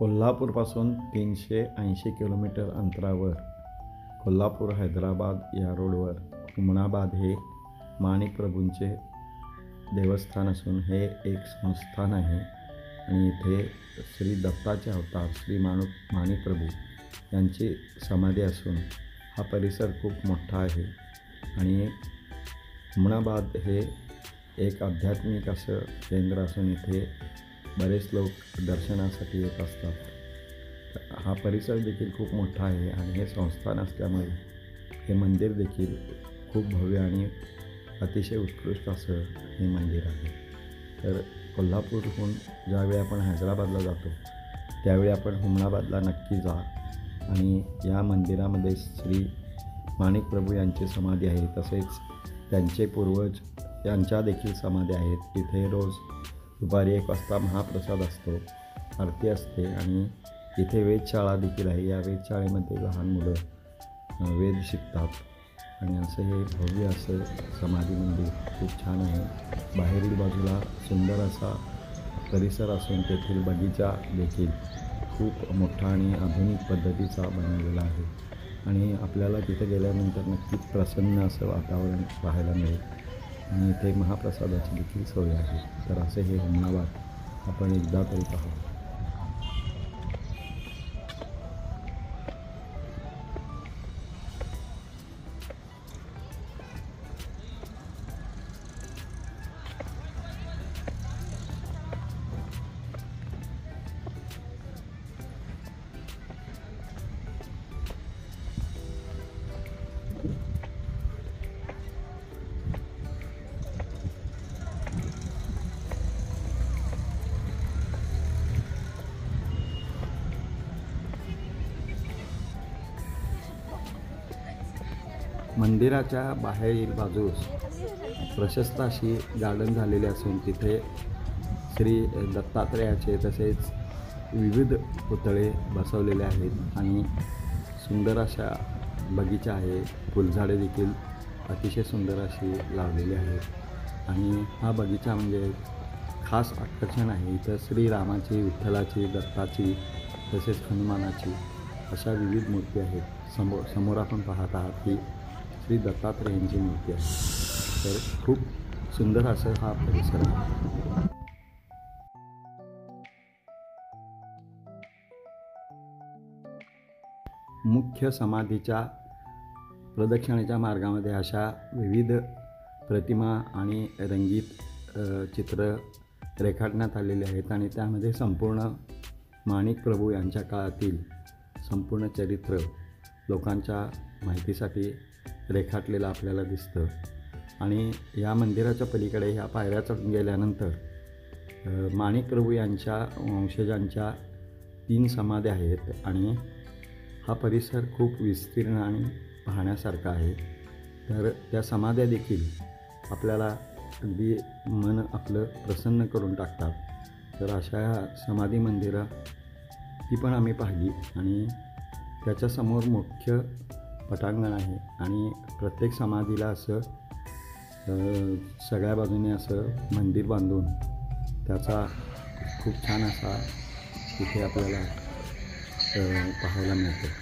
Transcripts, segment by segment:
कोल्हापूरपासून 380 kilometre अंतरावर कोल्हापूर हैदराबाद या रोडवर हुमणाबाद हे माणिक प्रभूंचे देवस्थान असून हे एक संस्थान आहे आणि इथे श्री दत्ताचे अवतार श्री माणिक प्रभू यांची समाधी असून हा परिसर खूप मोठा आहे आणि हुमणाबाद हे एक आध्यात्मिक असं केंद्र असून इथे बरेच लोक दर्शनासाठी येत असतात। हा परिसर देखील खूप मोठा आहे आणि हे संस्थान असल्यामुळे हे मंदिर देखील खूप भव्य आणि अतिशय उत्कृष्ट असं हे मंदिर आहे। तर कोल्हापूरहून ज्यावेळी आपण हैदराबादला जातो त्यावेळी आपण हुमणाबादला नक्की जा आणि या मंदिरामध्ये श्री माणिक प्रभू यांची समाधी आहे, तसेच त्यांचे पूर्वज यांच्या देखील समाधी आहेत। इथे रोज दुपारी 1 वाजता महाप्रसाद असतो, आरती असते आणि इथे वेधशाळा देखील आहे। या वेधशाळेमध्ये लहान मुलं वेद शिकतात आणि असं हे भव्य असं समाधी मंदिर खूप छान आहे। बाहेरील बाजूला सुंदर असा परिसर असून तेथील बगीचा देखील खूप मोठा आणि आधुनिक पद्धतीचा बनवलेला आहे आणि आपल्याला तिथे गेल्यानंतर नक्कीच प्रसन्न असं वातावरण पाहायला मिळेल आणि इथे महाप्रसादाची देखील सोय आहे। तर असे हे हुमणाबाद आपण एकदा तरी पाहावं। मंदिराच्या बाहेरील बाजूस प्रशस्त अशी गार्डन झालेली असून तिथे श्री दत्तात्रेयाचे तसेच विविध पुतळे बसवलेले आहेत आणि सुंदर अशा बगीचा आहे। फुलझाडे देखील अतिशय सुंदर अशी लावलेली आहेत आणि हा बगीचा म्हणजे खास आकर्षण आहे। इथं श्रीरामाची, विठ्ठलाची, दत्ताची तसेच हनुमानाची अशा विविध मूर्ती आहेत। समोर आपण पाहत आहात की श्री दत्तात्रेयांची मूर्ती आहे। तर खूप सुंदर असं हा परिसर आहे। मुख्य समाधीच्या प्रदक्षिणेच्या मार्गामध्ये अशा विविध प्रतिमा आणि रंगीत चित्र रेखाटण्यात आलेले आहेत आणि त्यामध्ये संपूर्ण माणिक प्रभू यांच्या काळातील संपूर्ण चरित्र लोकांच्या माहितीसाठी रेखाटलेलं आपल्याला दिसतं आणि या मंदिराच्या पलीकडे ह्या पायऱ्या चढून गेल्यानंतर माणिक प्रभू यांच्या वंशजांच्या 3 समाध्या आहेत आणि हा परिसर खूप विस्तीर्ण आणि पाहण्यासारखा आहे। तर त्या समाध्या देखील आपल्याला अगदी मन आपलं प्रसन्न करून टाकतात। तर अशा समाधी मंदिरं ती पण आम्ही पाहिली आणि त्याच्यासमोर मुख्य पटांगण आहे आणि प्रत्येक समाधीला असं सगळ्या बाजूने असं मंदिर बांधून त्याचा खूप छान असा तिथे आपल्याला पाहायला मिळतं।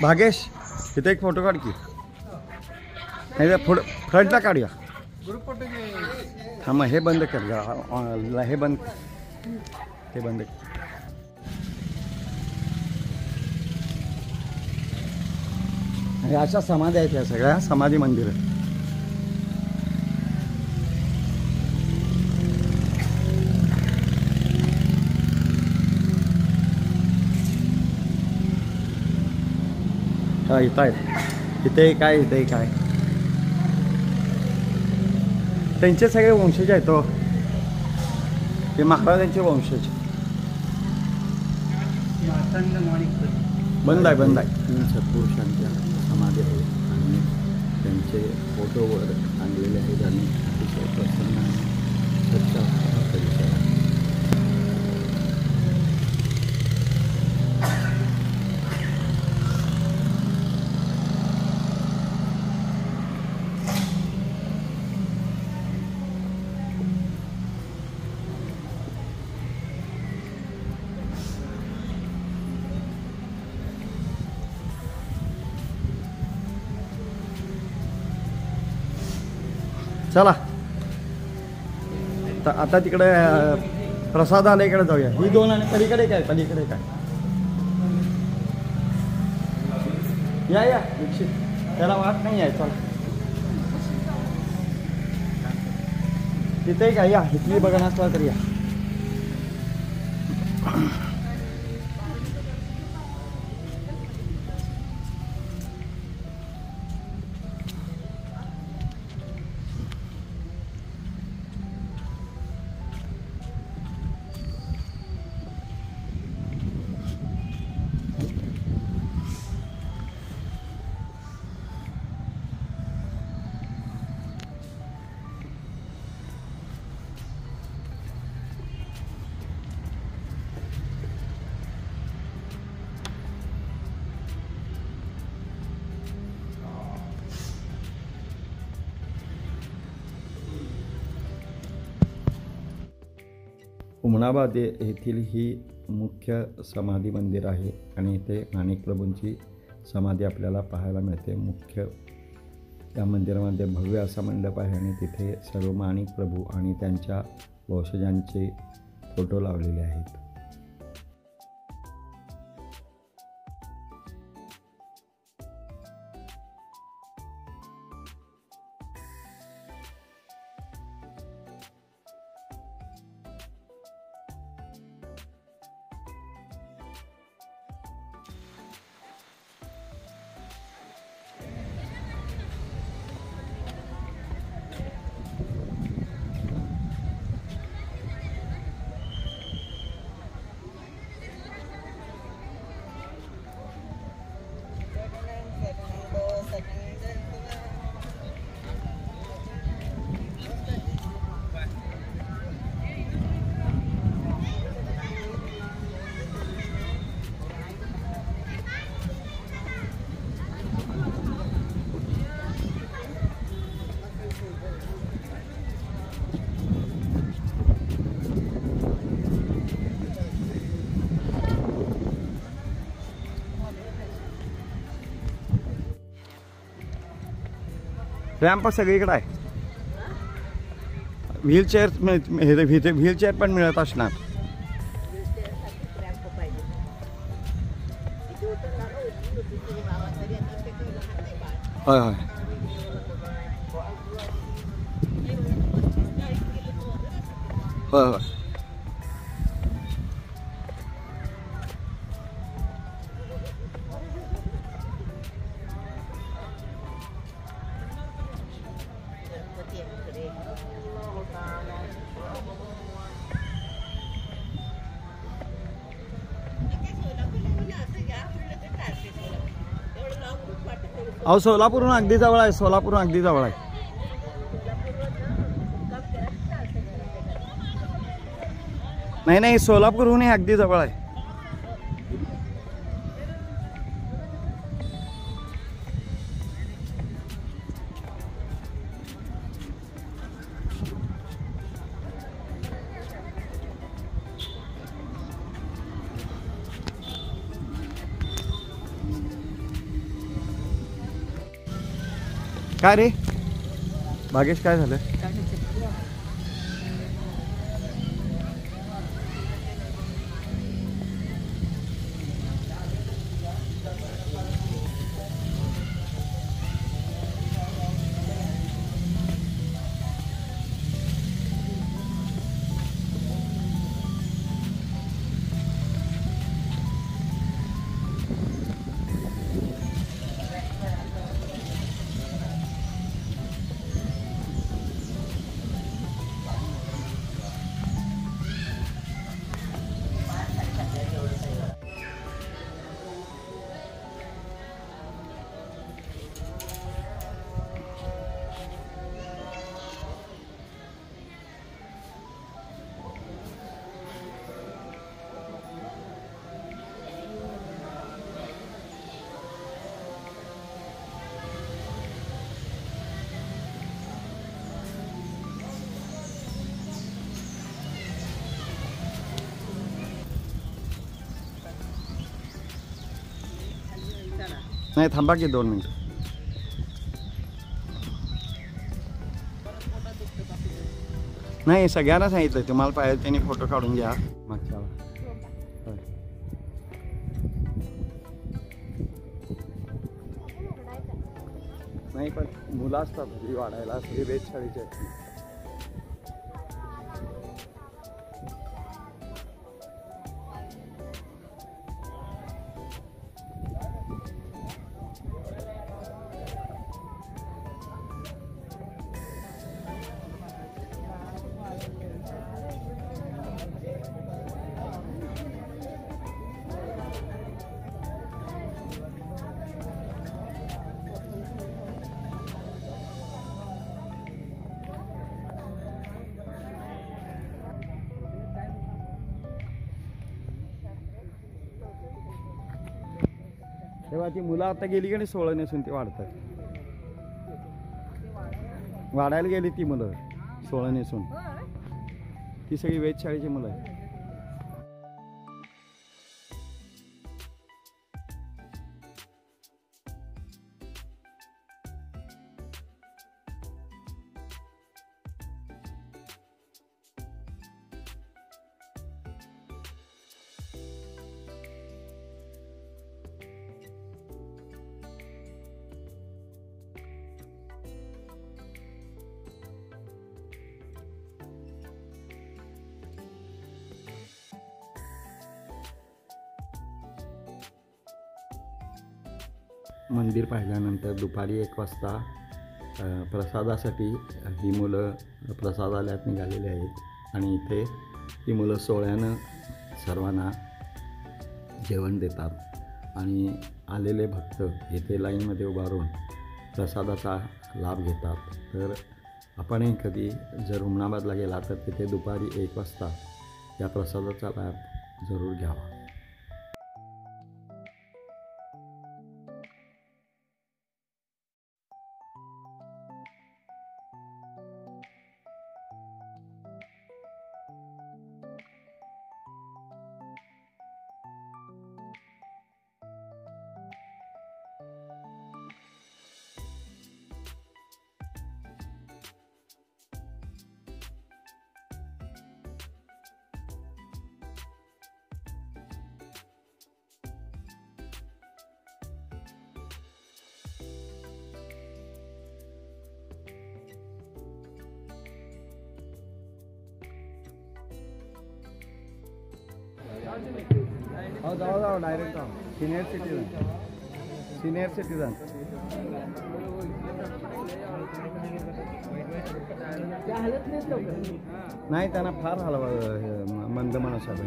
भागेश इथे एक फोटो काढ की नाही फ्रंटला काढूया। हां मग हे बंद कर, हे बंद आणि अशा समाधी आहेत या सगळ्या समाधी मंदिर. हा इथं आहेत. इथे काय इथे काय त्यांचे सगळे वंशज आहेत तो. ते महाराजांचे वंशज. बंद आहे बंद आहे. 3 सत्पुरुषांच्या समाधी आहेत आणि त्यांचे फोटोवर आणलेले आहेत आणि अतिशय प्रसन्न आणि स्वच्छ परिसर आहे. चला आता तिकडे प्रसादालयाकडे जाऊया. ही 2 आणि पलीकडे काय पलीकडे काय या दीक्षित त्याला वाट नाही आहे. चला तिथे काय या इथली बघा असला तरी या. हुमणाबाद येथील ही मुख्य समाधी मंदिर आहे आणि इथे माणिकप्रभूंची समाधी आपल्याला पाहायला मिळते. मुख्य या मंदिरामध्ये भव्य असा मंडप आहे आणि तिथे सर्व माणिकप्रभू आणि त्यांच्या वंशजांचे फोटो लावलेले आहेत. रॅम्प सगळीकडे आहे. व्हीलचेअर पण मिळत असणार. होय होय होय होय. अहो सोलापूरहून अगदी जवळ आहे. सोलापूरहून अगदी जवळ आहे. नाही सोलापूरहून अगदी जवळ आहे. काय रे भागेश काय झालं? नाही थांबा की 2 मिनिट. नाही सगळ्यांना सांगितलं तुम्हाला पाहिजे त्यांनी फोटो काढून घ्या मागच्या. नाही पण मुलं असतात घरी वाढायला सगळे वेधशाळेचे आहेत. तेव्हा ती मुलं आता गेली की नाही 16 नेसून ती वाढतात. वाढायला गेली ती मुलं 16 नेसून. ती सगळी वेधशाळेची मुलं आहेत. मंदिर पाहिल्यानंतर दुपारी 1 वाजता प्रसादासाठी ही मुलं प्रसादालयात निघालेली आहेत आणि इथे ही मुलं सोहळ्यानं सर्वांना जेवण देतात आणि आलेले भक्त इथे लाईनमध्ये उभारून प्रसादाचा लाभ घेतात. तर आपणही कधी जर हुमनाबादला गेला तर तिथे दुपारी 1 वाजता या प्रसादाचा लाभ जरूर घ्यावा. जाओ डायरेक्ट जाओ. सिनियर सिटीजन नाही त्यांना फार हलवा मंद माणूस आहे.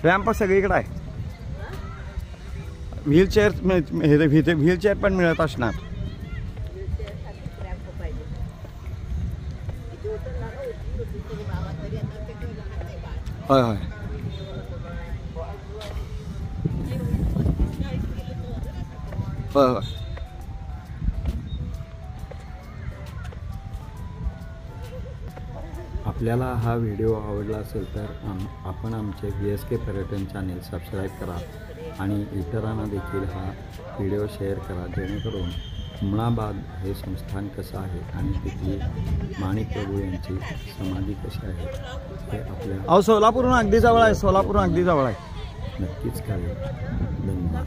रॅम्प सगळीकडे आहे. व्हीलचेअर पण मिळत असणार. होय होय होय होय. आपल्याला हा व्हिडिओ आवडला असेल तर आपण आमचे VSK पर्यटन चॅनेल सबस्क्राईब करा आणि इतरांना देखील हा व्हिडिओ शेअर करा, जेणेकरून हुमनाबाद हे संस्थान कसं आहे आणि तिथली माणिक प्रभू यांची समाधी कशी आहे हे आपल्या सोलापूरहून अगदी जवळ आहे. नक्कीच कळेल. धन्यवाद.